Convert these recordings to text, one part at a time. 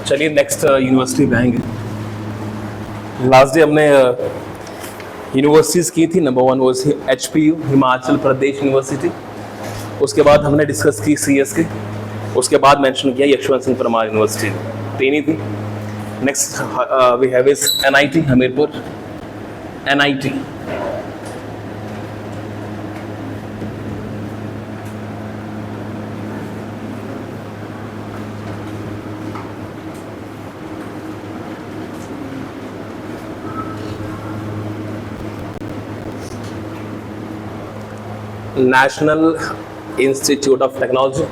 चलिए next university पे आएंगे। लास्ट डे हमने यूनिवर्सिटीज़ की थी। नंबर 1 वो HPU हिमाचल प्रदेश यूनिवर्सिटी। उसके बाद हमने डिस्कस की CSK। उसके बाद मेंशन किया यशवंत सिंह परमार यूनिवर्सिटी। 3 ही थी। Next we have is NIT Hamirpur. NIT national institute of technology.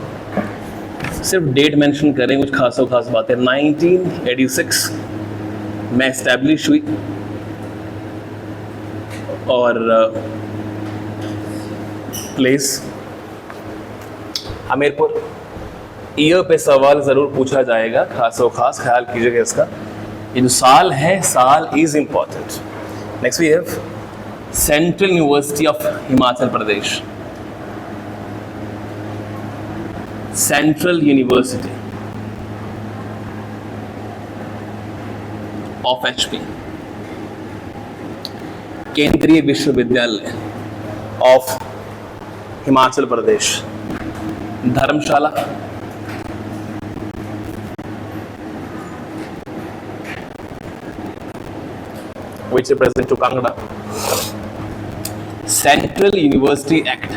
सिर्फ डेट मेंशन करें, कुछ खास बातें। 1986 में एस्टैब्लिश हुई और प्लेस हमीरपुर। ईयर पे सवाल ज़रूर पूछा जाएगा, खास ख्याल कीजिएगा इसका। ये जो साल है, साल is important. Next we have central university of Himachal Pradesh. Central university of HP, केंद्रीय विश्वविद्यालय of Himachal Pradesh, Dharamshala. which represent to Kangra। Central university act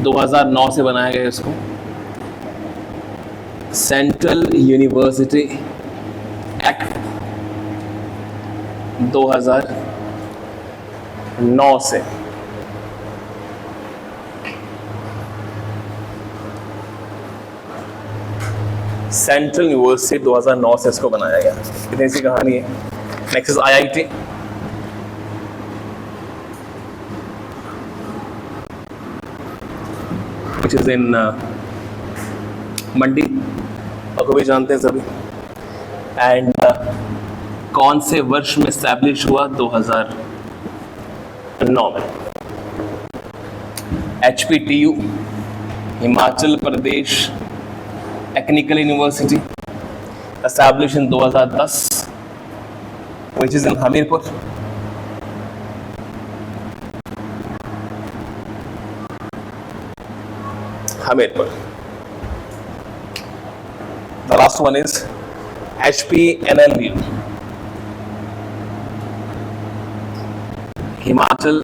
2009 से बनाया गया इसको। सेंट्रल यूनिवर्सिटी एक्ट 2009 से। सेंट्रल यूनिवर्सिटी 2009 से इसको बनाया गया। इतनी सी कहानी है। Next is IIT। which is in मंडी, आपको भी जानते हैं सभी। एंड कौन से वर्ष में एस्टैब्लिश हुआ? 2009 में। HPTU Himachal Pradesh technical university establish in 2010 which is in Hamirpur. Hamirpur. The last one is HPNLU Himachal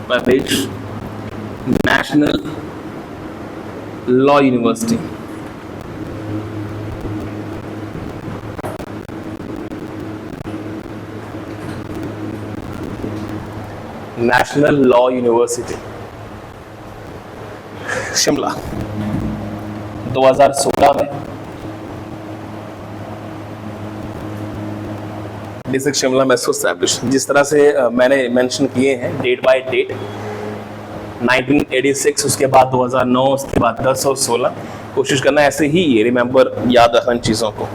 Pradesh national law university. National law university Shimla. 2016 में डिस्ट्रिक्ट शिमला में इसको एस्टैब्लिश। जिस तरह से मैंने मेंशन किए हैं डेट बाय डेट, 1986, उसके बाद 2009, उसके बाद 10 और 16। कोशिश करना ऐसे ही ये रिमेंबर याद रखना इन चीज़ों को।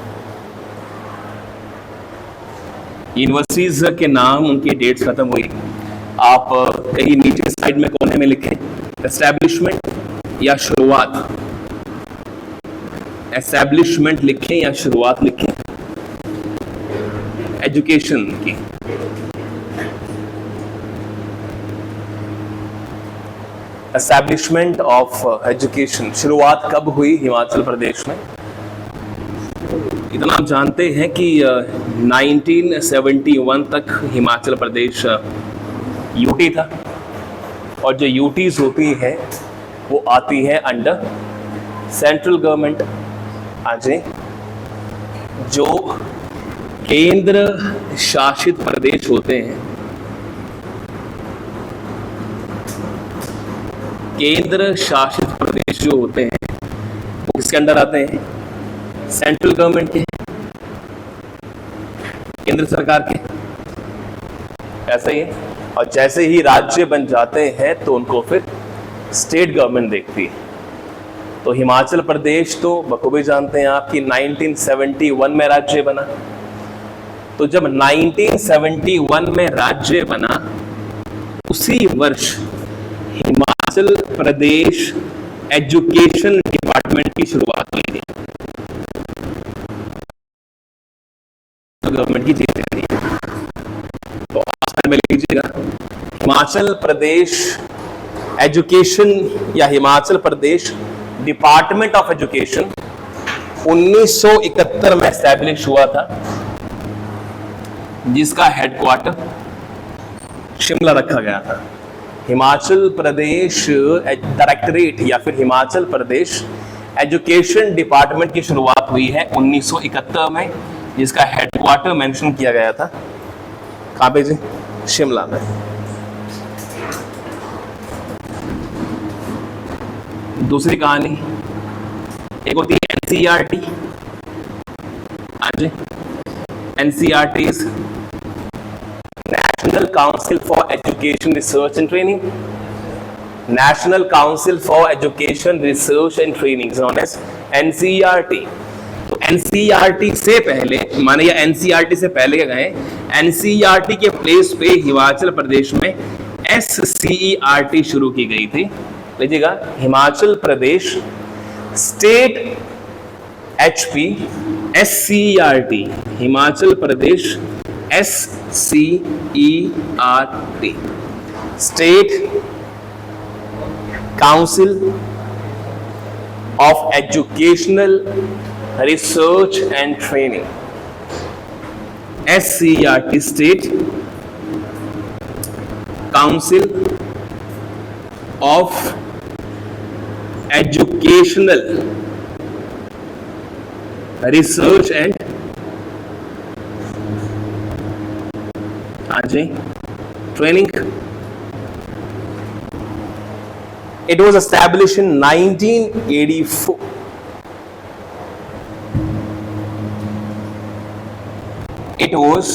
यूनिवर्सिटीज़ के नाम, उनकी डेट्स खत्म हुई। आप कहीं नीचे साइड में कोने में लिखें एस्टैब्लिशमेंट या शुरुआत। एस्टैब्लिशमेंट लिखें या शुरुआत लिखें एजुकेशन की। एस्टैब्लिशमेंट ऑफ एजुकेशन, शुरुआत कब हुई हिमाचल प्रदेश में? इतना आप जानते हैं कि 1971 तक हिमाचल प्रदेश यूटी था। और जो यूटीज होती है वो आती है अंडर सेंट्रल गवर्नमेंट। आज जो केंद्र शासित प्रदेश होते हैं, केंद्र शासित प्रदेश जो होते हैं वो किसके अंडर आते हैं? सेंट्रल गवर्नमेंट के, केंद्र सरकार के। ऐसा ही है। और जैसे ही राज्य बन जाते हैं तो उनको फिर स्टेट गवर्नमेंट देखती है। तो हिमाचल प्रदेश तो बखूबी जानते हैं आप कि 1971 में राज्य बना। तो जब 1971 में राज्य बना, उसी वर्ष हिमाचल प्रदेश एजुकेशन डिपार्टमेंट की शुरुआत हुई थी। गवर्नमेंट की चीज है, तो आप में लिख लीजिएगा हिमाचल प्रदेश एजुकेशन या Himachal Pradesh department of education 1971 में एस्टैब्लिश हुआ था, जिसका हेडक्वार्टर शिमला रखा गया था। हिमाचल प्रदेश डायरेक्टरेट या फिर हिमाचल प्रदेश एजुकेशन डिपार्टमेंट की शुरुआत हुई है 1971 में, जिसका हेडक्वार्टर मेंशन किया गया था कहां पे जी? शिमला में। दूसरी कहानी एक होती है एनसीईआरटी। आज NCERT is national council for education research and training. National council for education research and training known as NCERT. तो एनसीईआरटी से पहले माने या एनसीईआरटी से पहले क्या गए, एनसीईआरटी के प्लेस पे हिमाचल प्रदेश में एससीईआरटी शुरू की गई थी। लीजिएगा Himachal Pradesh state HP SCERT, Himachal Pradesh SCERT state council of educational research and training, SCERT state council of educational research and training. It was established in 1984. It was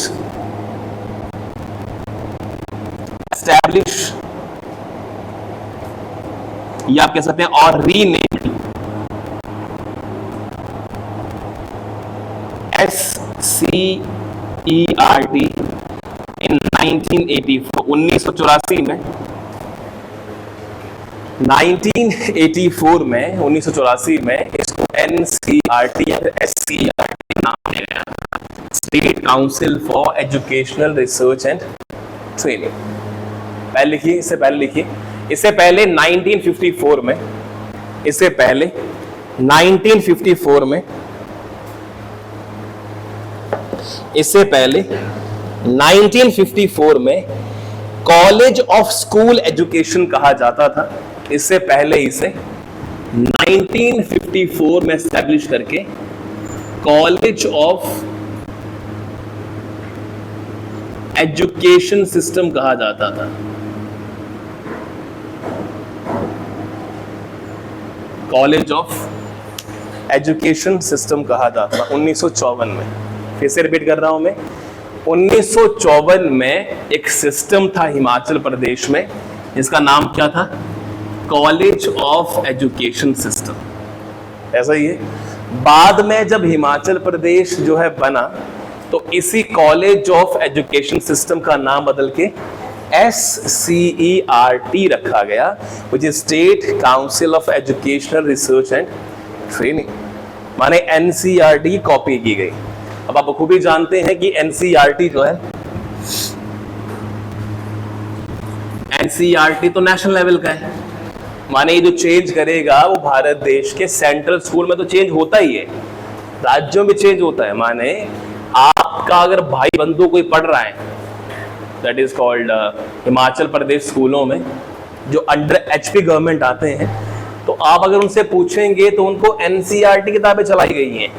established या आप कह सकते हैं और रीनेम्ड SCERT in 1984, 1984 में 1984 में इसको NCERT या SCERT नाम दिया गया, state council for educational research and training. पहले लिखिए, इससे पहले लिखिए, इससे पहले 1954 में, इससे पहले 1954 में, इससे पहले 1954 में कॉलेज ऑफ स्कूल एजुकेशन कहा जाता था। इससे पहले इसे 1954 में एस्टैब्लिश करके कॉलेज ऑफ एजुकेशन सिस्टम कहा जाता था। कॉलेज ऑफ एजुकेशन सिस्टम कहा जाता था 1954 में। फिर से रिपीट कर रहा हूं मैं, 1954 में एक सिस्टम था हिमाचल प्रदेश में, जिसका नाम क्या था? College of education system. ऐसा ही है। बाद में जब हिमाचल प्रदेश जो है बना, तो इसी कॉलेज ऑफ एजुकेशन सिस्टम का नाम बदल के SCERT रखा गया, which is state council of educational research and training. माने NCERT की कॉपी की गई। अब आप खूबी जानते हैं कि NCERT जो है, NCERT तो नेशनल लेवल का है, माने ये जो चेंज करेगा वो भारत देश के सेंट्रल स्कूल में तो चेंज होता ही है, राज्यों में चेंज होता है। माने आपका अगर भाई बंधु कोई पढ़ रहा है, that is called Himachal Pradesh स्कूलों में जो अंडर HP गवर्नमेंट आते हैं, तो आप अगर उनसे पूछेंगे तो उनको NCERT किताबें चलाई गई हैं,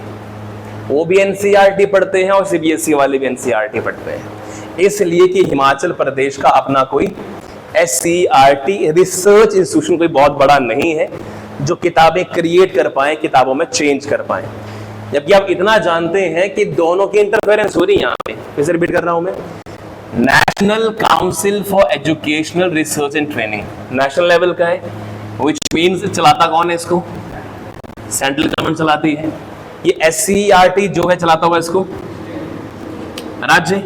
वो भी NCERT पढ़ते हैं और CBSE वाले भी NCERT पढ़ते हैं। इसलिए कि हिमाचल प्रदेश का अपना कोई SCERT रिसर्च इंस्टीट्यूशन कोई बहुत बड़ा नहीं है जो किताबें क्रिएट कर पाए, किताबों में चेंज कर पाए। जबकि आप इतना जानते हैं कि दोनों की इंटरफेरेंस हो रही है यहाँ पे। फिर से रिपीट कर रहा हूं मैं, national council for educational research and training national level का है, विच मीन्स चलाता कौन है इसको? सेंट्रल गवर्नमेंट चलाती है। ये SCERT जो है चलाता हुआ इसको राज्य।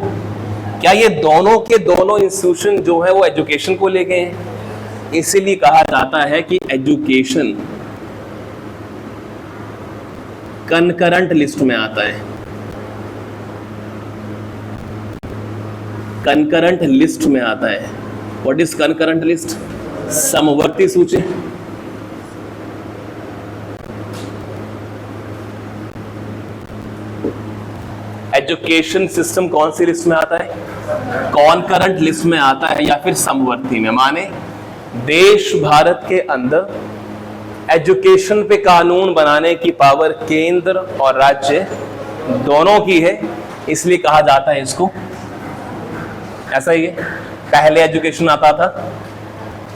क्या ये दोनों के दोनों इंस्टीट्यूशन जो है वो एजुकेशन को लेके हैं? इसीलिए कहा जाता है कि एजुकेशन कनकरेंट लिस्ट में आता है। कनकरेंट लिस्ट में आता है। What is concurrent list? समवर्ती सूची। एजुकेशन सिस्टम कौन सी लिस्ट में आता है? कॉनकरेंट लिस्ट में आता है या फिर समवर्ती में। माने देश भारत के अंदर एजुकेशन पे कानून बनाने की पावर केंद्र और राज्य दोनों की है, इसलिए कहा जाता है इसको ऐसा ही है। पहले एजुकेशन आता था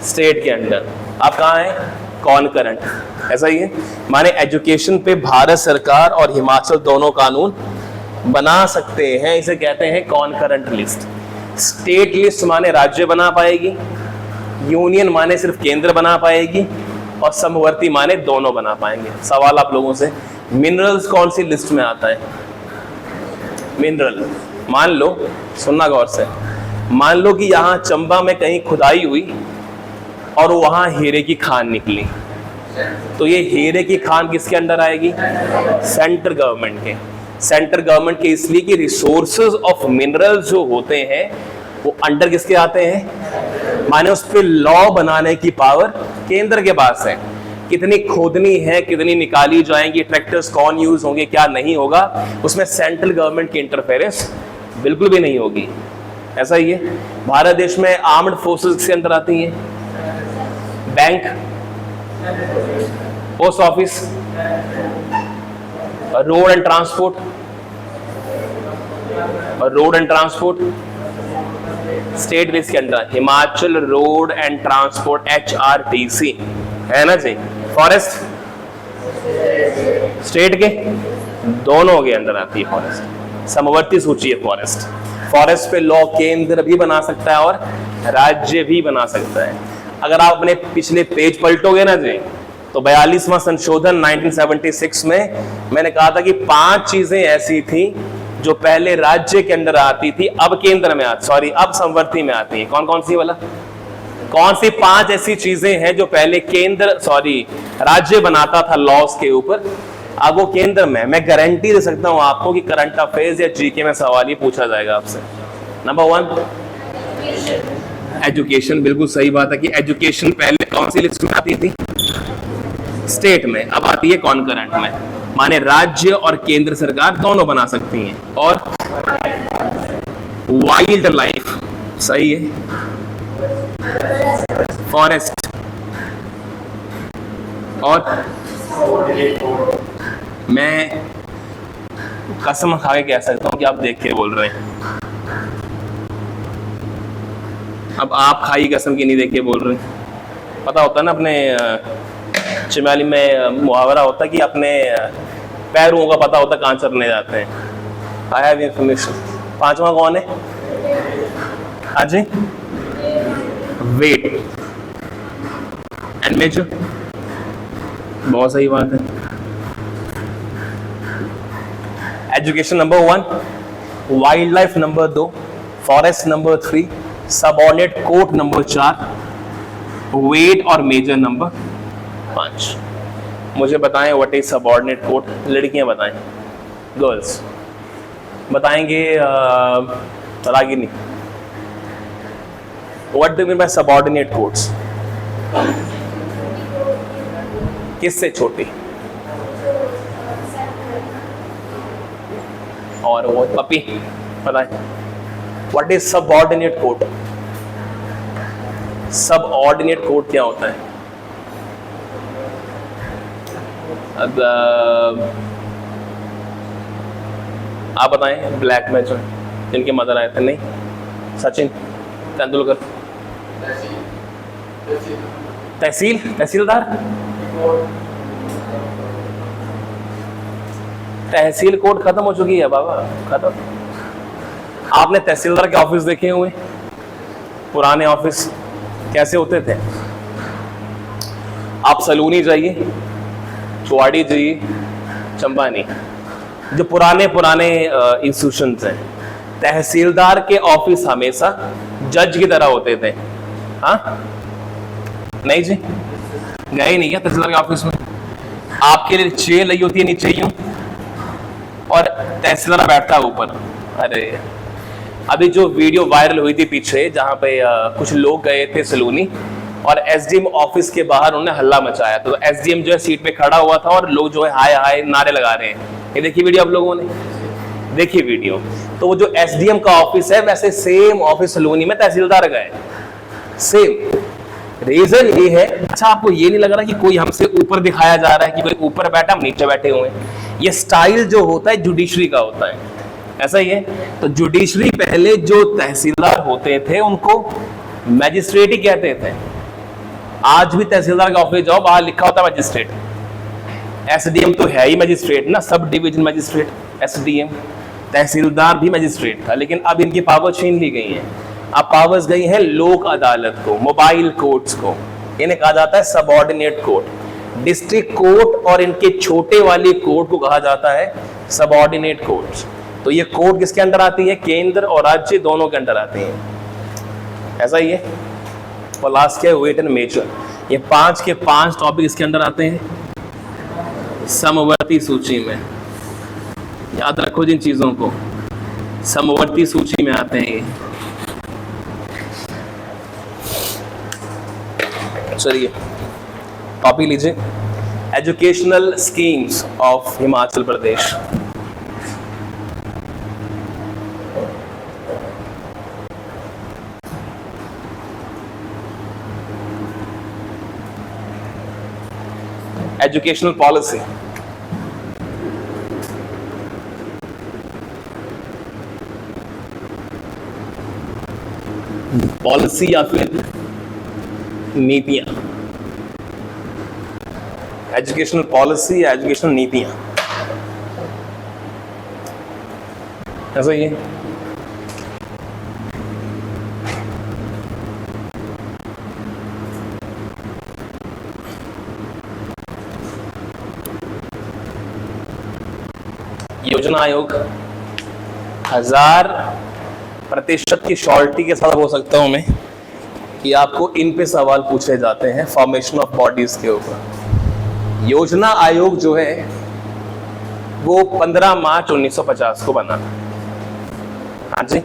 स्टेट के अंडर, अब कहाँ है? कॉनकरेंट। ऐसा ही है। माने एजुकेशन पे भारत सरकार और हिमाचल दोनों कानून बना सकते हैं, इसे कहते हैं कॉनकरेंट लिस्ट। स्टेट लिस्ट माने राज्य बना पाएगी, यूनियन माने सिर्फ केंद्र बना पाएगी, और समवर्ती माने दोनों बना पाएंगे। सवाल आप लोगों से, मिनरल्स कौन सी लिस्ट में आता है? मिनरल, मान लो, सुनना गौर से, मान लो कि यहां चंबा में कहीं खुदाई हुई और वहां हीरे की खान निकली, तो ये हीरे की खान किसके अंडर आएगी? सेंट्रल गवर्नमेंट के। सेंट्रल गवर्नमेंट के इसलिए कि रिसोर्सेज ऑफ मिनरल्स जो होते हैं वो अंडर किसके आते हैं? माने उस पर लॉ बनाने की पावर केंद्र के पास है। कितनी खोदनी है, कितनी निकाली जाएंगी, ट्रैक्टर्स कौन यूज होंगे, क्या नहीं होगा, उसमें सेंट्रल गवर्नमेंट की इंटरफेरेंस बिल्कुल भी नहीं होगी। ऐसा ही है। भारत देश में आर्म्ड फोर्सेस के अंदर आती हैं, bank, post office, road and transport, और road and transport state list के अंदर Himachal road and transport HRTC है ना जी। फॉरेस्ट स्टेट के दोनों के अंदर आती है फॉरेस्ट, समवर्ती सूची है फॉरेस्ट। फॉरेस्ट पे लॉ केंद्र भी बना सकता है और राज्य भी बना सकता है। अगर आप अपने पिछले पेज पलटोगे ना जी, तो 42वां संशोधन 1976 में मैंने कहा था कि 5 चीजें ऐसी थी जो पहले राज्य के अंदर आती थी, अब केंद्र में अब समवर्ती में आती है। कौन कौन सी वाला? कौन सी 5 ऐसी चीजें हैं जो पहले राज्य बनाता था लॉस के ऊपर, अब वो केंद्र में। मैं गारंटी दे सकता हूं आपको कि करंट अफेयर्स या जीके में सवाल ही पूछा जाएगा आपसे। Number 1 education. बिल्कुल सही बात है कि एजुकेशन पहले कौन सी लिस्ट में आती थी? स्टेट में, अब आती है कॉनकरेंट में। माने राज्य और केंद्र सरकार दोनों बना सकती हैं। और वाइल्ड लाइफ, सही है, फॉरेस्ट, और मैं कसम खा के कह सकता हूं कि आप देख के बोल रहे हैं। अब आप खाई कसम की नहीं देख के बोल रहे हैं। पता होता है ना, अपने चिमाली में मुहावरा होता है कि अपने पैरों का पता होता कहाँ चरने जाते हैं। I have information. 5वां कौन है? हाँ जी, वेट एंड मेजर। बहुत सही बात है। Education number 1, wildlife number 2, forest number 3, subordinate court number 4, weight और मेजर नंबर 5। मुझे बताएं व्हाट इज सबऑर्डिनेट कोर्ट। लड़कियां बताएं, गर्ल्स बताएंगे, Ragini. What do mean by subordinate courts? किससे छोटी? और वो पपी बताएं, what is subordinate court? Subordinate court क्या होता है? अब आप बताएं। ब्लैक में जो जिनके मदर आए थे, नहीं, सचिन तेंदुलकर। तहसीलदार, तहसील कोर्ट खत्म हो चुकी है बाबा, खत्म। आपने तहसीलदार के ऑफिस देखे हुए? पुराने ऑफिस कैसे होते थे? आप सलूनी जाइए, चुवाड़ी जाइए, चंबा नहीं, जो पुराने इंस्टीट्यूशंस हैं, तहसीलदार के ऑफिस हमेशा जज की तरह होते थे। हाँ नहीं जी, गए नहीं क्या तहसीलदार के ऑफिस में? आपके लिए चेयर लगी होती है नीचे यूं और तहसीलदार बैठता है ऊपर। अरे अभी जो वीडियो वायरल हुई थी पीछे, जहां पे कुछ लोग गए थे सलूनी और एसडीएम ऑफिस के बाहर उन्होंने हल्ला मचाया, तो एसडीएम जो है सीट पे खड़ा हुआ था और लोग जो है हाय हाय नारे लगा रहे हैं। ये देखिए वीडियो, आप लोगों ने देखी वीडियो? तो वो जो एसडीएम का ऑफिस है, वैसे सेम ऑफिस सलूनी में तहसीलदार गए, सेम। रीजन ये है, अच्छा आपको ये नहीं लग रहा कि कोई हमसे ऊपर दिखाया जा रहा है, कि कोई ऊपर बैठा हम नीचे बैठे हुए हैं? ये स्टाइल जो होता है जुडिशरी का होता है, ऐसा ही है। तो जुडिशरी पहले जो तहसीलदार होते थे उनको मैजिस्ट्रेट ही कहते थे। आज भी तहसीलदार का ऑफिस जाओ, बाहर लिखा होता है मैजिस्ट्रेट। एसडीएम तो है ही मैजिस्ट्रेट ना, सब डिवीजन मैजिस्ट्रेट एसडीएम। तहसीलदार भी मैजिस्ट्रेट था, लेकिन अब इनकी पावर छीन ली गई है। अब पावर्स गई है लोक अदालत को, मोबाइल कोर्ट्स को, इन्हें कहा जाता है सबऑर्डिनेट कोर्ट। डिस्ट्रिक्ट कोर्ट और इनके छोटे वाली कोर्ट को कहा जाता है सबऑर्डिनेट कोर्ट्स। तो ये कोर्ट किसके अंडर आती है? केंद्र और राज्य दोनों के अंडर आती है, ऐसा ही है। और लास्ट क्या है? Weight and measure. ये 5 के 5 टॉपिक इसके अंदर आते हैं समवर्ती सूची में। याद रखो जिन चीजों को, समवर्ती सूची में आते हैं ये। चलिए टॉपिक लीजिए, educational schemes of Himachal Pradesh. Educational policy, policy या फिर नीतियां। एजुकेशनल पॉलिसी या एजुकेशनल नीतियां, ऐसा ही है। योजना आयोग 1000% की श्योरिटी के साथ हो सकता हूं मैं कि आपको इन पे सवाल पूछे जाते हैं फॉर्मेशन ऑफ बॉडीज के ऊपर। योजना आयोग जो है वो 15 मार्च 1950 को बना था। हाँ जी,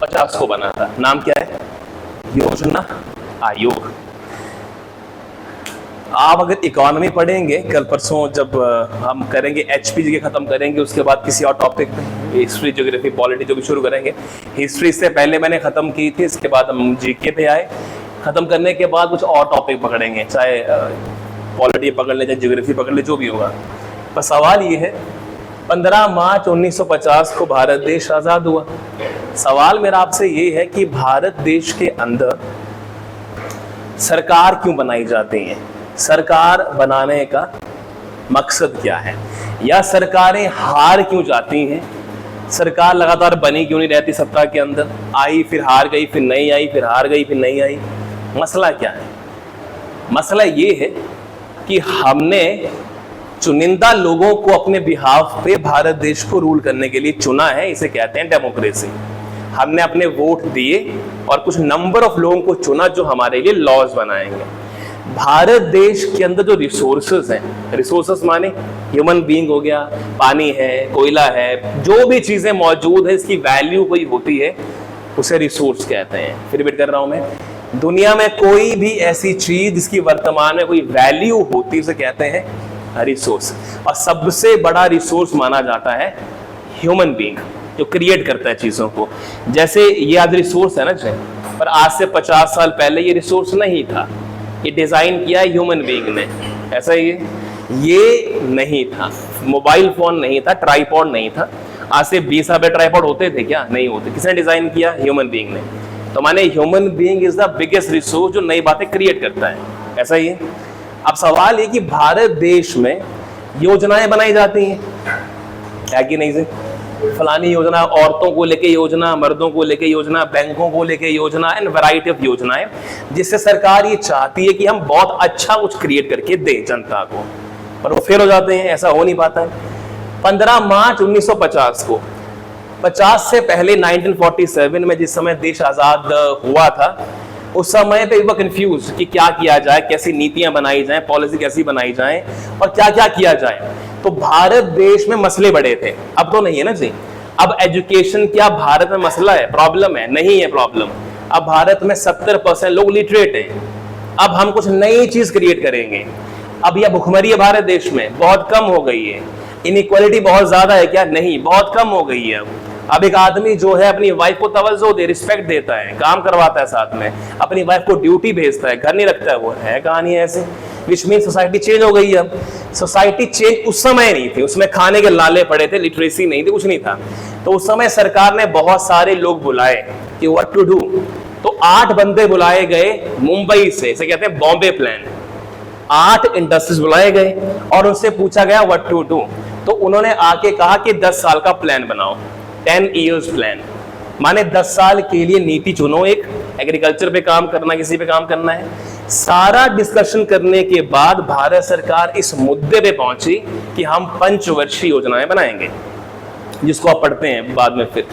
'50 को बना था। नाम क्या है? योजना आयोग। आप अगर इकोनॉमी पढ़ेंगे कल परसों, जब हम करेंगे एचपीजी खत्म करेंगे, उसके बाद किसी और टॉपिक पे हिस्ट्री, ज्योग्राफी, पॉलिटी जो भी शुरू करेंगे। हिस्ट्री से पहले मैंने खत्म की थी, इसके बाद हम जीके पे आए। खत्म करने के बाद कुछ और टॉपिक पकड़ेंगे, चाहे पॉलिटी पकड़ ले, चाहे ज्योग्राफी पकड़ ले, जो भी होगा। पर सवाल ये है, 15 मार्च 1950 को भारत देश आजाद हुआ। सवाल मेरा आपसे ये है कि भारत देश के अंदर सरकार क्यों बनाई जाती है? सरकार बनाने का मकसद क्या है? या सरकारें हार क्यों जाती हैं? सरकार लगातार बनी क्यों नहीं रहती सत्ता के अंदर? आई फिर हार गई, फिर नहीं आई, फिर हार गई, फिर नहीं आई। मसला क्या है? मसला ये है कि हमने चुनिंदा लोगों को अपने बिहाफ पे भारत देश को रूल करने के लिए चुना है, इसे कहते हैं डेमोक्रेसी। हमने अपने वोट दिए और कुछ नंबर ऑफ लोगों को चुना जो हमारे लिए लॉज बनाएंगे। भारत देश के अंदर जो रिसोर्सेस हैं, रिसोर्सेस माने ह्यूमन बीइंग हो गया, पानी है, कोयला है, जो भी चीजें मौजूद है, इसकी वैल्यू कोई होती है, उसे रिसोर्स कहते हैं। फिर रिपीट कर रहा हूं मैं, दुनिया में कोई भी ऐसी चीज जिसकी वर्तमान में कोई वैल्यू होती है उसे कहते हैं रिसोर्स। और सबसे बड़ा रिसोर्स माना जाता है ह्यूमन बीइंग, जो क्रिएट करता है चीजों को। जैसे ये आज रिसोर्स है ना, पर आज से 50 साल पहले ये रिसोर्स नहीं था, ये डिजाइन किया ह्यूमन बीइंग ने। ऐसा ये नहीं था, मोबाइल फोन नहीं था, ट्राइपॉड नहीं था। आज से 20 साल पहले ट्राइपॉड होते थे क्या? नहीं होते। किसने डिजाइन किया? ह्यूमन बीइंग ने। तो माने human being is the biggest resource जो नई बातें क्रिएट करता है। ऐसा ही है। अब सवाल ये कि भारत देश में योजनाएं बनाई जाती हैं, है कि नहीं जी? फलानी योजना, औरतों को लेके योजना, मर्दों को लेके योजना, बैंकों को लेके योजना एंड वैरायटी ऑफ योजनाएं, जिससे सरकार ये चाहती है कि हम बहुत अच्छा कुछ क्रिएट करके दें जनता को, पर वो फेल हो जाते हैं, ऐसा हो नहीं पाता है। 15 मार्च 1950 को, 50 से पहले 1947 में जिस समय देश आजाद हुआ था, उस समय पे वो कंफ्यूज कि क्या किया जाए, कैसी नीतियां बनाई जाएं, पॉलिसी कैसी बनाई जाए और क्या क्या किया जाए। तो भारत देश में मसले बड़े थे, अब तो नहीं है ना जी। अब एजुकेशन क्या भारत में मसला है, प्रॉब्लम है? नहीं है प्रॉब्लम। अब भारत में 70% लोग लिटरेट हैं। अब हम कुछ नई चीज क्रिएट करेंगे। अब यह भुखमरी है भारत देश में, बहुत कम हो गई है। इनइक्वालिटी बहुत ज्यादा है क्या? नहीं, बहुत कम हो गई है। अब एक आदमी जो है अपनी वाइफ को तवज्जो दे, रिस्पेक्ट देता है, काम करवाता है साथ में, अपनी वाइफ को ड्यूटी भेजता है, घर नहीं रखता है, वो है कहानी ऐसे, विच मीन सोसाइटी चेंज हो गई है। सोसाइटी चेंज उस समय नहीं थी, उसमें खाने के लाले पड़े थे, लिटरेसी नहीं थी, कुछ नहीं था। तो उस समय सरकार ने बहुत सारे लोग बुलाए कि व्हाट टू डू। तो 8 बंदे बुलाए गए मुंबई से, इसे कहते हैं बॉम्बे प्लान। 8 इंडस्ट्रीज बुलाए गए और उनसे पूछा गया व्हाट टू डू। तो उन्होंने आके कहा कि 10 साल का प्लान बनाओ, 10 years प्लान, माने 10 साल के लिए नीति चुनो। एक एग्रीकल्चर पे काम करना, किसी पे काम करना है। सारा डिस्कशन करने के बाद भारत सरकार इस मुद्दे पे पहुंची कि हम पंचवर्षीय योजनाएं बनाएंगे, जिसको आप पढ़ते हैं बाद में फिर।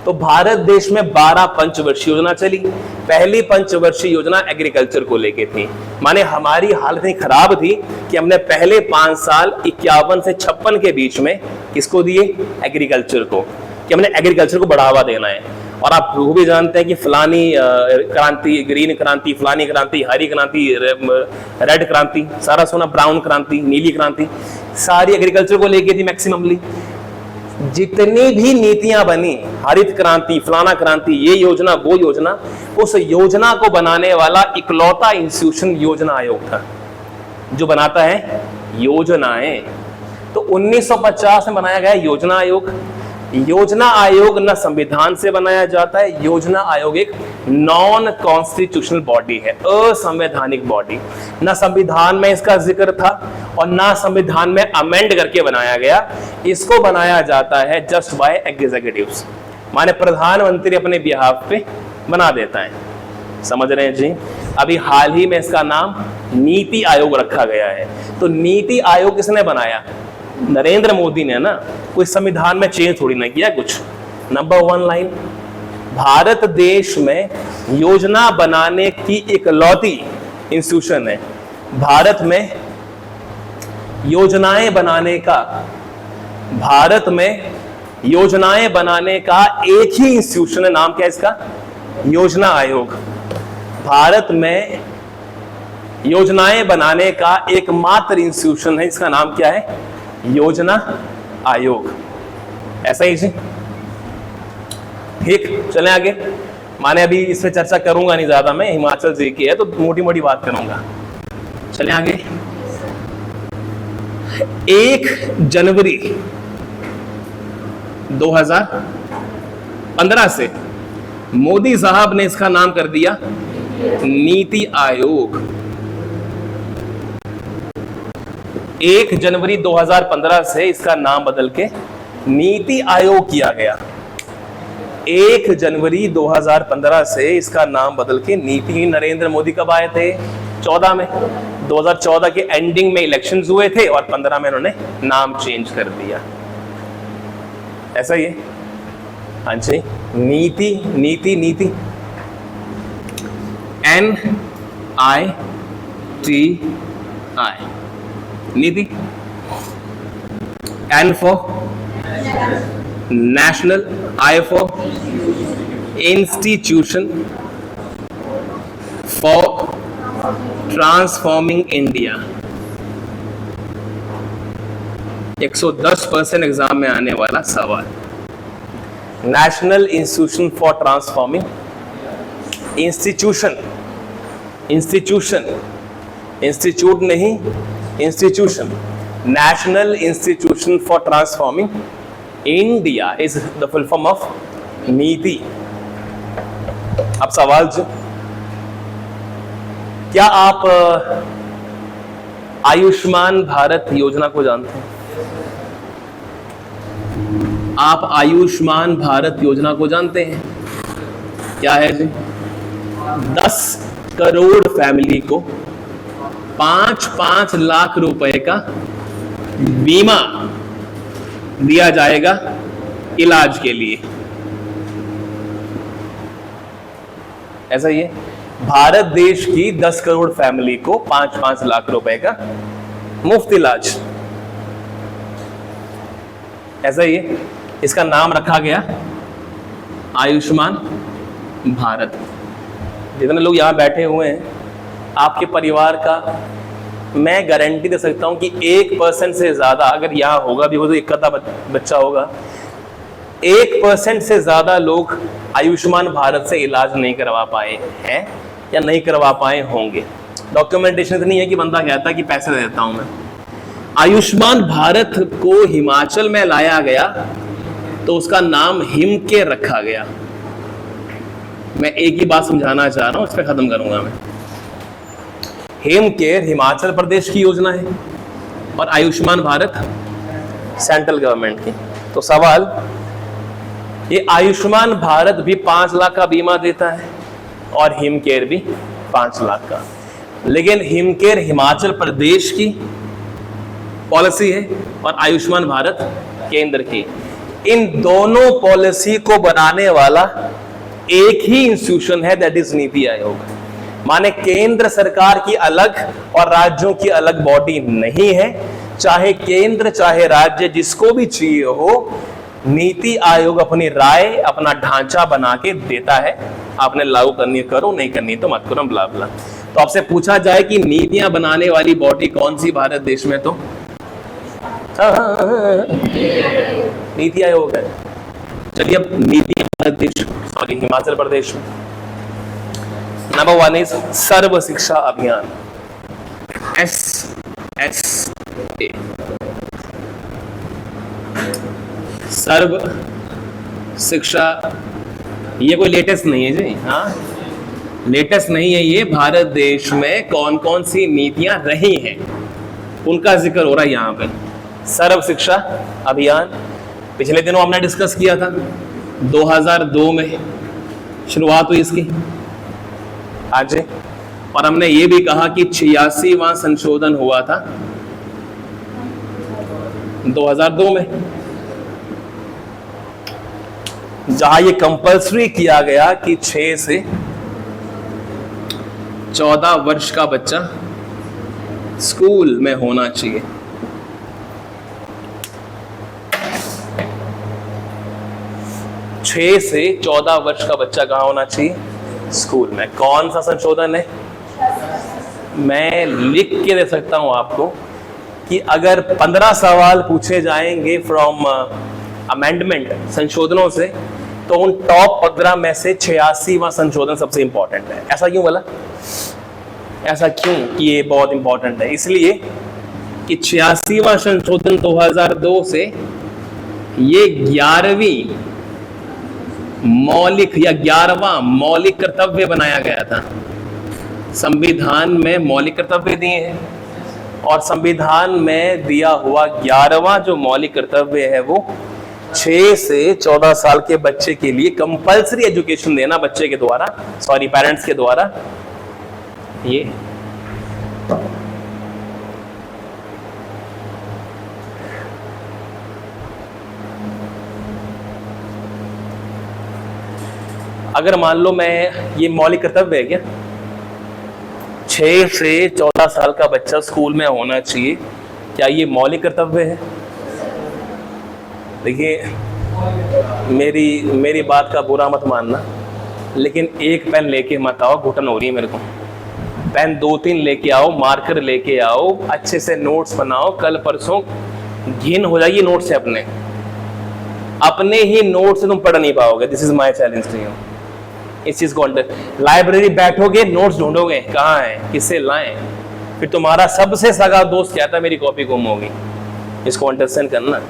तो भारत देश में 12 पंचवर्षीय योजना चली। पहली पंचवर्षीय योजना एग्रीकल्चर को लेके थी, माने हमारी हालत इतनी खराब थी कि हमने पहले 5 साल 51 से 56 के बीच में किसको दिए? एग्रीकल्चर को, कि हमने एग्रीकल्चर को बढ़ावा देना है। और आप वो भी जानते हैं कि फलानी क्रांति, ग्रीन क्रांति, फलानी क्रांति, हरी क्रांति, रेड क्रांति, सारा सोना, ब्राउन क्रांति, नीली क्रांति, सारी एग्रीकल्चर को लेके थी मैक्सिममली। जितनी भी नीतियां बनी, हरित क्रांति, फलाना क्रांति, ये योजना, वो योजना, उस योजना को बनाने वाला इकलौता इंस्टीट्यूशन योजना आयोग था, जो बनाता है योजनाएं। तो 1950 में बनाया गया योजना आयोग। योजना आयोग न संविधान से बनाया जाता है, योजना आयोग एक नॉन कॉन्स्टिट्यूशनल बॉडी है, असंवैधानिक बॉडी। न संविधान में इसका जिक्र था और ना संविधान में अमेंड करके बनाया गया। इसको बनाया जाता है जस्ट बाय एग्जीक्यूटिव्स, माने प्रधानमंत्री अपने बिहाफ पे बना देता है। समझ रहे हैं जी? अभी हाल ही में इसका नाम नीति आयोग रखा गया है। तो नीति आयोग किसने बनाया? नरेंद्र मोदी ने ना, कोई संविधान में चेंज थोड़ी ना किया कुछ। नंबर 1 लाइन, भारत देश में योजना बनाने की इकलौती इंस्टीट्यूशन है। भारत में योजनाएं बनाने का, भारत में योजनाएं बनाने का एक ही इंस्टीट्यूशन है, नाम क्या है इसका? योजना आयोग। भारत में योजनाएं बनाने का एकमात्र इंस्टीट्यूशन है, इसका नाम क्या है? योजना आयोग। ऐसा ही जी, ठीक। चलें आगे। माने अभी इस पे चर्चा करूंगा नहीं ज्यादा, मैं हिमाचल जी की है तो मोटी मोटी बात करूंगा। चलें आगे। 1 जनवरी 2015 से मोदी साहब ने इसका नाम कर दिया नीति आयोग। 1 जनवरी 2015 से इसका नाम बदल के नीति आयोग किया गया। 1 जनवरी 2015 से इसका नाम बदल के नीति। नरेंद्र मोदी कब आए थे? 14 में। 2014 के एंडिंग में इलेक्शंस हुए थे और 15 में उन्होंने नाम चेंज कर दिया। ऐसा ही है। हाँ जी, नीति नीति नीति, NITI, नीति। N for national, I for institution for transforming India। 110% exam में आने वाला सवाल। National institution for transforming, institution, institution, institute नहीं, institution. National institution for transforming India is the full form of NITI. अब सवाल जो, क्या आप आयुष्मान भारत योजना को जानते हैं? आप आयुष्मान भारत योजना को जानते हैं? क्या है जी? 10 करोड़ फैमिली को 5-5 लाख रुपए का बीमा दिया जाएगा इलाज के लिए। ऐसा ही है, भारत देश की 10 करोड़ फैमिली को 5-5 लाख रुपए का मुफ्त इलाज। ऐसा ही है, इसका नाम रखा गया आयुष्मान भारत। जितने लोग यहां बैठे हुए हैं, आपके परिवार का मैं गारंटी दे सकता हूं कि 1% से ज्यादा, अगर यहां होगा भी, वो तो एक बच्चा होगा, 1% से ज्यादा लोग आयुष्मान भारत से इलाज नहीं करवा पाए हैं या नहीं करवा पाए होंगे। डॉक्यूमेंटेशन इतनी है कि बंदा कहता है कि पैसे दे देता हूं मैं। आयुष्मान भारत को हिमाचल में लाया गया तो उसका नाम हिमकेयर रखा गया। मैं एक ही बात समझाना चाह रहा हूं, इस पर खत्म करूंगा मैं। हिमकेयर हिमाचल प्रदेश की योजना है और आयुष्मान भारत सेंट्रल गवर्नमेंट की। तो सवाल, ये आयुष्मान भारत भी 5 लाख का बीमा देता है और हिमकेयर भी 5 लाख का, लेकिन हिमकेयर हिमाचल प्रदेश की पॉलिसी है और आयुष्मान भारत केंद्र की। इन दोनों पॉलिसी को बनाने वाला एक ही इंस्टीट्यूशन है, दैट इज नीति आयोग। माने केंद्र सरकार की अलग और राज्यों की अलग बॉडी नहीं है। चाहे केंद्र चाहे राज्य, जिसको भी चाहिए हो, नीति आयोग अपनी राय, अपना ढांचा बना के देता है। आपने लागू करनी करो, नहीं करनी तो मत करो, ब्ला ब्ला। तो आपसे पूछा जाए कि नीतियां बनाने वाली बॉडी कौन सी भारत देश में, तो नीति आयोग है। चलिए अब नीति भारत देश, सॉरी हिमाचल प्रदेश में नंबर 1 इज सर्व शिक्षा अभियान, SSA। सर्व शिक्षा, ये कोई लेटेस्ट नहीं है जी, हाँ लेटेस्ट नहीं है ये। भारत देश में कौन कौन सी नीतियां रही हैं उनका जिक्र हो रहा है यहाँ पे। सर्व शिक्षा अभियान पिछले दिनों हमने डिस्कस किया था, 2002 में शुरुआत हुई इसकी आज, और हमने ये भी कहा कि 86वां संशोधन हुआ था 2002 में, जहां ये कंपल्सरी किया गया कि 6 से 14 वर्ष का बच्चा स्कूल में होना चाहिए। छह से 14 वर्ष का बच्चा कहाँ होना चाहिए? स्कूल में। कौन सा संशोधन है? मैं लिख के दे सकता हूं आपको कि अगर 15 सवाल पूछे जाएंगे फ्रॉम अमेंडमेंट, संशोधनों से, तो उन टॉप 15 में से 86वां संशोधन सबसे इंपॉर्टेंट है। ऐसा क्यों बोला? ऐसा क्यों कि ये बहुत इंपॉर्टेंट है? इसलिए कि 86वां संशोधन 2002 से ये 11वीं मौलिक या 11वां मौलिक कर्तव्य बनाया गया था। संविधान में मौलिक कर्तव्य दिए हैं और संविधान में दिया हुआ 11वां जो मौलिक कर्तव्य है वो 6 से 14 साल के बच्चे के लिए कंपल्सरी एजुकेशन देना, बच्चे के द्वारा, सॉरी पेरेंट्स के द्वारा। ये अगर मान लो मैं, ये मौलिक कर्तव्य है क्या? 6 से 14 साल का बच्चा स्कूल में होना चाहिए, क्या ये मौलिक कर्तव्य है? देखिए, मेरी बात का बुरा मत मानना, लेकिन एक पेन लेके मत आओ, घुटन हो रही है मेरे को। पेन 2-3 लेके आओ, मार्कर लेके आओ, अच्छे से नोट्स बनाओ। कल परसों घिन हो जाएगी नोट से, अपने ही नोट से तुम पढ़ नहीं पाओगे। This is my challenge to you. इस चीज को लाइब्रेरी बैठोगे, नोट्स ढूंढोगे कहाँ है, किससे लाएं, फिर तुम्हारा सबसे सगा दोस्त कहता है मेरी कॉपी गुम होगी। इसको अंडरस्टैंड करना।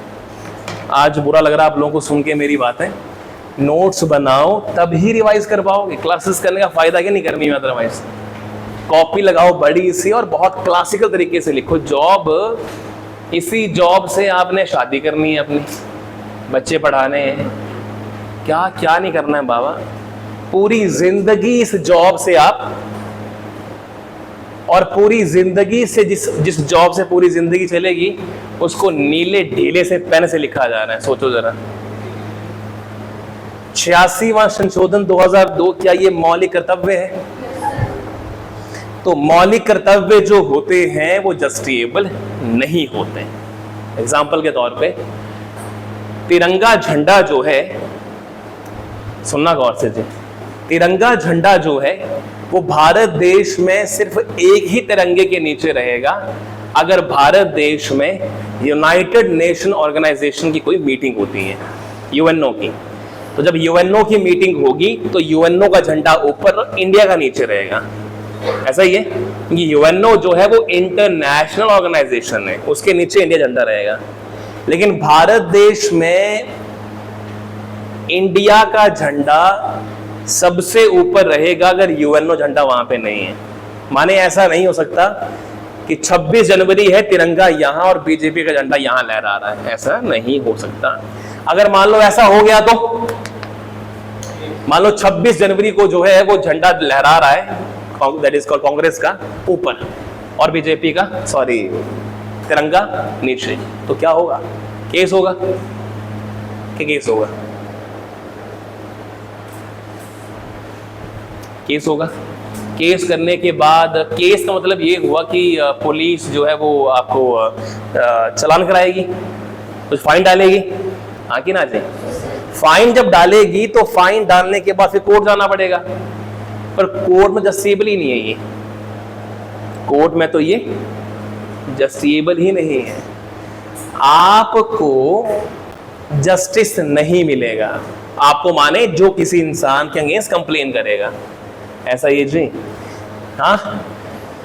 आज बुरा लग रहा है आप लोगों को सुन के मेरी बातें। नोट्स बनाओ तब ही रिवाइज कर पाओगे। क्लासेस करने का फायदा क्या नहीं करनी है अदरवाइज। कॉपी लगाओ बड़ी सी और बहुत क्लासिकल तरीके से लिखो। जॉब, इसी जॉब से आपने शादी करनी है अपनी, बच्चे पढ़ाने हैं, क्या क्या नहीं करना है बाबा। पूरी जिंदगी इस जॉब से आप, और पूरी जिंदगी से जिस जॉब से पूरी जिंदगी चलेगी उसको नीले ढीले से पेन से लिखा जा रहा है। सोचो जरा, 86वां संशोधन 2002, क्या ये मौलिक कर्तव्य है? तो मौलिक कर्तव्य जो होते हैं वो जस्टिएबल नहीं होते। एग्जाम्पल के तौर पे तिरंगा झंडा जो है, सुनना गौर से जी, तिरंगा झंडा जो है वो भारत देश में सिर्फ एक ही तिरंगे के नीचे रहेगा अगर भारत देश में यूनाइटेड नेशन ऑर्गेनाइजेशन की कोई मीटिंग होती है, यूएनओ की। तो जब यूएनओ की मीटिंग होगी तो यूएनओ का झंडा ऊपर और इंडिया का नीचे रहेगा। ऐसा ही है कि यूएनओ जो है वो इंटरनेशनल ऑर्गेनाइजेशन है, उसके नीचे इंडिया झंडा रहेगा। लेकिन भारत देश में इंडिया का झंडा सबसे ऊपर रहेगा अगर यूएनओ झंडा वहां पे नहीं है। माने ऐसा नहीं हो सकता कि 26 जनवरी है, तिरंगा यहां और बीजेपी का झंडा यहां लहरा रहा है, ऐसा नहीं हो सकता। अगर मान लो ऐसा हो गया तो मान लो 26 जनवरी को जो है वो झंडा लहरा रहा है, दैट इज कॉल्ड कांग्रेस का ऊपर और बीजेपी का तिरंगा नीचे, तो क्या होगा? केस होगा। क्या केस होगा? केस होगा। केस करने के बाद, केस का मतलब ये हुआ कि पुलिस जो है वो आपको चालान कराएगी, कुछ फाइन डालेगी, हाँ कि ना जी? फाइन जब डालेगी तो फाइन डालने के बाद फिर कोर्ट जाना पड़ेगा, पर कोर्ट में जस्टिएबल ही नहीं है ये। कोर्ट में तो ये जस्टिएबल ही नहीं है, आपको जस्टिस नहीं मिलेगा। आपको माने जो किसी इंसान के अगेंस्ट कंप्लेन करेगा, ऐसा ये जी। हाँ,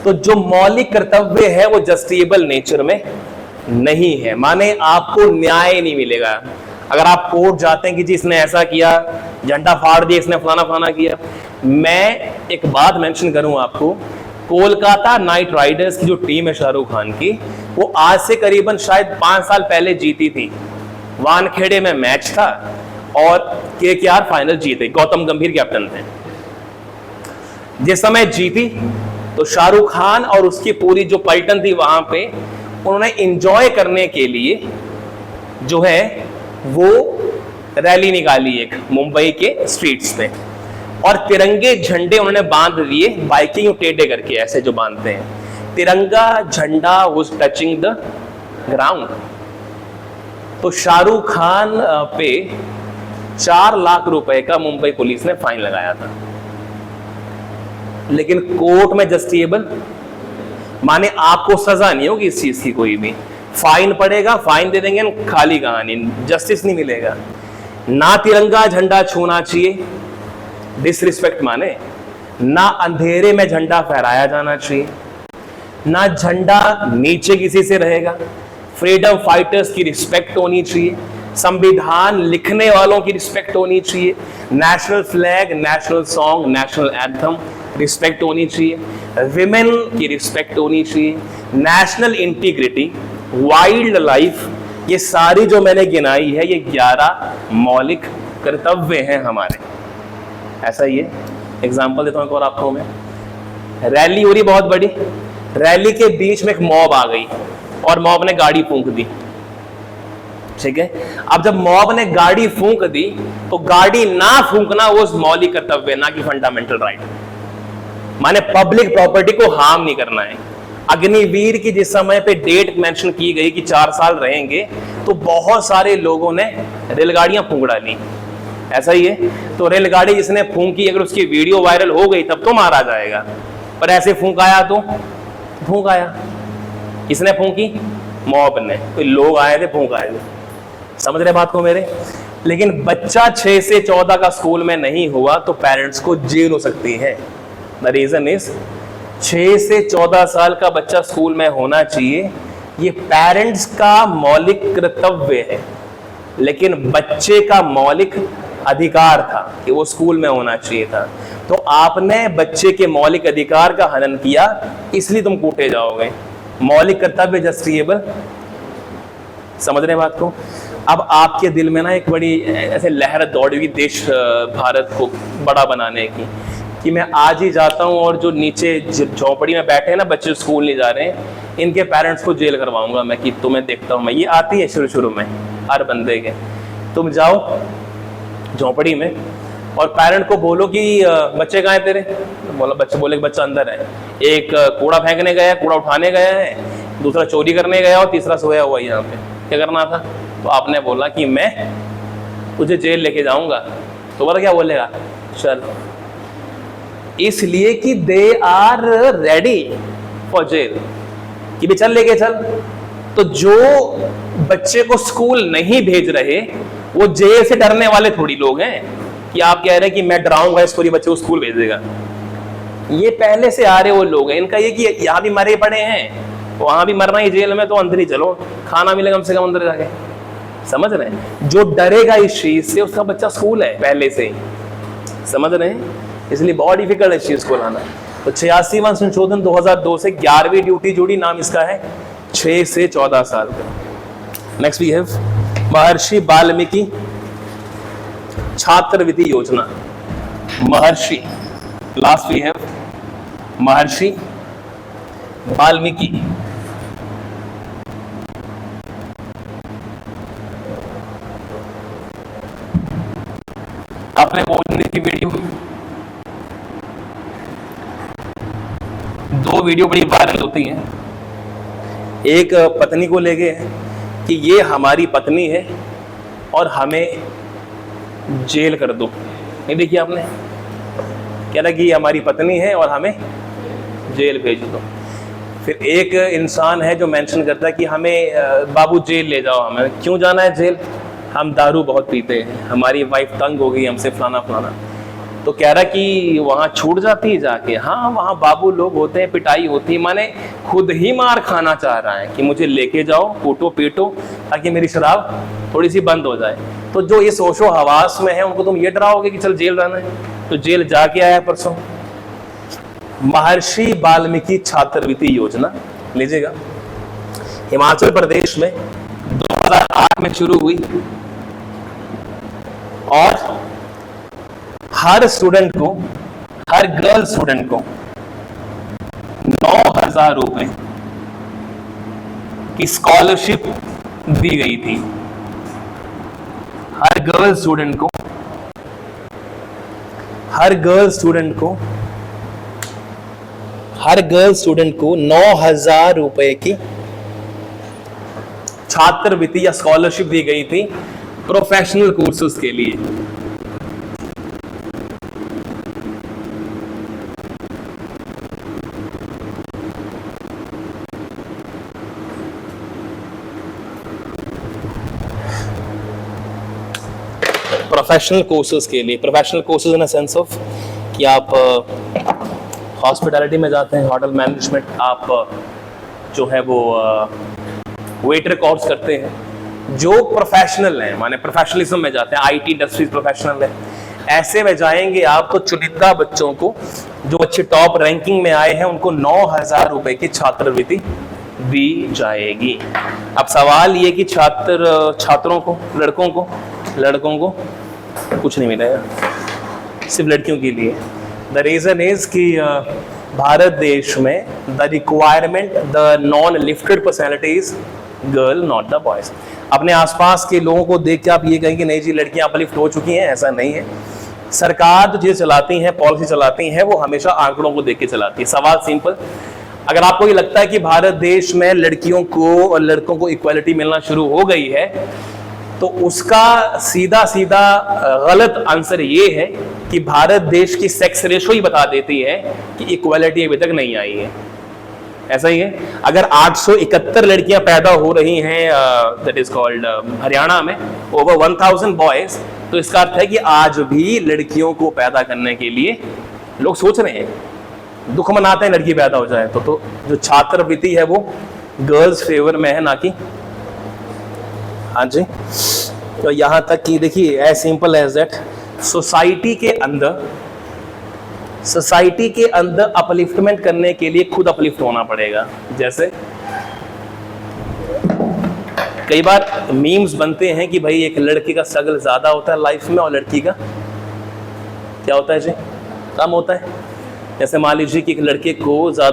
तो जो मौलिक कर्तव्य है वो जस्टिएबल नेचर में नहीं है, माने आपको न्याय नहीं मिलेगा। अगर आप कोर्ट जाते हैं कि जी इसने ऐसा किया, झंडा फाड़ दिया, इसने फलाना फलाना किया। मैं एक बात मेंशन करूं आपको, कोलकाता नाइट राइडर्स की जो टीम है शाहरुख खान की, वो आज से करीबन शायद 5 साल पहले जीती थी। वानखेड़े में मैच था और केकेआर फाइनल जीते, गौतम गंभीर कैप्टन थे। जिस समय जीती तो शाहरुख खान और उसकी पूरी जो पलटन थी वहां पे, उन्होंने एंजॉय करने के लिए जो है वो रैली निकाली एक मुंबई के स्ट्रीट्स पे, और तिरंगे झंडे उन्होंने बांध दिए, बाइकिंग टेढ़े करके ऐसे जो बांधते हैं। तिरंगा झंडा वाज टचिंग द ग्राउंड। तो शाहरुख खान पे 4 लाख रुपए का मुंबई पुलिस ने फाइन लगाया था, लेकिन कोर्ट में जस्टिएबल, माने आपको सजा नहीं होगी इस चीज की, कोई भी फाइन पड़ेगा, फाइन दे देंगे, खाली कहानी, जस्टिस नहीं मिलेगा। ना तिरंगा झंडा छूना चाहिए, डिसरिस्पेक्ट माने, ना अंधेरे में झंडा फहराया जाना चाहिए, ना झंडा नीचे किसी से रहेगा। फ्रीडम फाइटर्स की रिस्पेक्ट होनी चाहिए, संविधान लिखने वालों की रिस्पेक्ट होनी चाहिए, national flag, national song, national anthem respect होनी चाहिए, विमेन की रिस्पेक्ट होनी चाहिए, नेशनल इंटीग्रिटी, वाइल्ड लाइफ, ये सारी जो मैंने गिनाई है ये 11 मौलिक कर्तव्य हैं हमारे। ऐसा ही है। एग्जाम्पल देता हूं एक और आपको मैं। रैली हो रही बहुत बड़ी, रैली के बीच में एक मॉब आ गई और मॉब ने गाड़ी फूंक दी, ठीक है। अब जब मॉब ने गाड़ी फूंक दी तो गाड़ी ना फूंकना वो मौलिक कर्तव्य, ना कि फंडामेंटल राइट। माने पब्लिक प्रॉपर्टी को हार्म नहीं करना है। अग्निवीर की जिस समय पे डेट मेंशन की गई कि 4 साल रहेंगे, तो बहुत सारे लोगों ने रेलगाड़ियां फूंक डाली, ऐसा ही है। तो रेलगाड़ी जिसने फूंकी, अगर उसकी वीडियो वायरल हो गई तब तो मारा जाएगा, पर ऐसे फूंकाया तो फूंकाया। किसने फूंकी? मॉब ने, कोई लोग आए थे फूंक आए थे, समझ रहे बात को मेरे। लेकिन बच्चा 6 से 14 का स्कूल में नहीं हुआ तो पेरेंट्स को जेल हो सकती है। द रीजन इज 6 से 14 साल का बच्चा स्कूल में होना चाहिए, ये पेरेंट्स का मौलिक कर्तव्य है, लेकिन बच्चे का मौलिक अधिकार था कि वो स्कूल में होना चाहिए था। तो आपने बच्चे के मौलिक अधिकार का हनन किया, इसलिए तुम कूटे जाओगे। मौलिक कर्तव्य जस्टिएबल, समझ रहे बात को। अब आपके दिल में ना एक बड़ी ऐसे लहर दौड़ेगी देश भारत को बड़ा बनाने की, कि मैं आज ही जाता हूँ और जो नीचे झोपड़ी में बैठे हैं ना बच्चे, स्कूल नहीं जा रहे हैं, इनके पेरेंट्स को जेल करवाऊंगा मैं, कि तुम्हें देखता हूँ मैं। ये आती है शुरू शुरू में हर बंदे के। तुम जाओ झोपड़ी में और पेरेंट को बोलो कि बच्चे कहाँ हैं तेरे, बोला बच्चे, बोले बच्चा अंदर है, एक कूड़ा फेंकने गया, कूड़ा उठाने गया है, दूसरा चोरी करने गया और तीसरा सोया हुआ है यहाँ पे, क्या करना था? तो आपने बोला कि मैं तुझे जेल लेके जाऊंगा, तो बोला क्या बोलेगा? चल। इसलिए कि they are ready for jail, कि भी चल लेके चल। तो जो बच्चे को स्कूल नहीं भेज रहे वो जेल से डरने वाले थोड़ी लोग हैं, कि आप कह रहे हैं कि मैं डराऊंगा इसको, ये बच्चे को स्कूल भेजेगा। ये पहले से आ रहे वो लोग हैं, इनका ये कि यहाँ भी मरे पड़े हैं, वहां भी मरना ही जेल में, तो अंदर ही चलो, खाना मिलेगा कम से कम अंदर जाके। समझ रहे हैं? जो डरेगा इस चीज से उसका बच्चा स्कूल है पहले से ही, समझ रहे हैं? इसलिए बहुत डिफिकल्ट है इस चीज को लाना। तो 86वां संशोधन 2002 से 11वीं ड्यूटी जुड़ी, नाम इसका है 6 से 14 साल का। नेक्स्ट वी हैव महर्षि वाल्मीकि छात्रवृत्ति योजना। महर्षि, लास्ट वी हैव महर्षि वाल्मीकि। आपने बोलने की वीडियो, 2 वीडियो बड़ी वायरल होती हैं। एक पत्नी को लेके कि ये हमारी पत्नी है और हमें जेल कर दो, नहीं देखी आपने? कह रहा कि ये हमारी पत्नी है और हमें जेल भेज दो। फिर एक इंसान है जो मेंशन करता है कि हमें बाबू जेल ले जाओ। हमें क्यों जाना है जेल? हम दारू बहुत पीते हैं, हमारी वाइफ तंग हो गई हमसे, फलाना फलाना। तो कह रहा कि वहाँ छूट जाती है जाके। हाँ, वहाँ बाबू लोग होते हैं, पिटाई होती है, माने खुद ही मार खाना चाह रहा है कि मुझे लेके जाओ, कूटो पीटो, ताकि मेरी शराब थोड़ी सी बंद हो जाए। तो जो ये सोशो हवास में है उनको तुम ये डराओगे कि चल जेल जाना है? तो जेल जाके आया परसों। महर्षि वाल्मीकि छात्रवृत्ति योजना लीजिएगा, हिमाचल प्रदेश में 2008 में शुरू हुई और हर स्टूडेंट को, हर गर्ल स्टूडेंट को 9,000 रुपए की स्कॉलरशिप दी गई थी। हर गर्ल स्टूडेंट को, हर गर्ल स्टूडेंट को 9,000 रुपए की छात्रवृत्ति या स्कॉलरशिप दी गई थी प्रोफेशनल कोर्सेज के लिए। प्रोफेशनल कोर्सेज के लिए, professional courses in a sense of कि आप हॉस्पिटैलिटी में जाते हैं, होटल मैनेजमेंट, आप जो है वो वेटर कोर्स करते हैं, जो प्रोफेशनल हैं, माने प्रोफेशनलिज्म में जाते हैं, आईटी इंडस्ट्रीज प्रोफेशनल है, ऐसे में जाएंगे आप। तो चुनिंदा बच्चों को, जो अच्छे टॉप रैंकिंग में आए हैं, उनको 9,000 रुपए की छात्रवृत्ति दी जाएगी। अब सवाल ये कि छात्रों को, लड़कों को कुछ नहीं मिलेगा, सिर्फ लड़कियों के लिए। द रीजन इज कि भारत देश में the requirement, the non lifted personalities girl, not the boys. अपने आसपास के लोगों को देख के आप ये कहें कि नहीं जी लड़कियां अपलिफ्ट हो चुकी हैं, ऐसा नहीं है। सरकार जो चीजें चलाती है, पॉलिसी चलाती है, वो हमेशा आंकड़ों को देख के चलाती है। सवाल सिंपल, अगर आपको ये लगता है कि भारत देश में लड़कियों को और लड़कों को इक्वालिटी मिलना शुरू हो गई है, तो उसका सीधा सीधा गलत आंसर ये है कि भारत देश की सेक्स रेशो ही बता देती है कि इक्वालिटी अभी तक नहीं आई है। ऐसा ही है। अगर 871 लड़कियां पैदा हो रही हैं, दैट इज कॉल्ड हरियाणा में, ओवर 1000 बॉयज, तो इसका अर्थ है कि आज भी लड़कियों को पैदा करने के लिए लोग सोच रहे हैं, दुख मनाते हैं लड़की पैदा हो जाए। तो जो छात्रवृत्ति है वो गर्ल्स फेवर में है, ना कि। हाँ जी, तो यहां तक कि देखिए as simple as that, society के अंदर अपलिफ्टमेंट करने के लिए खुद अपलिफ्ट होना पड़ेगा। जैसे कई बार मीम्स बनते हैं कि भाई एक लड़के का स्ट्रगल ज़्यादा होता है लाइफ में और लड़की का क्या होता है जी, कम होता है। जैसे मान लीजिए कि एक लड़के को ज़्यादा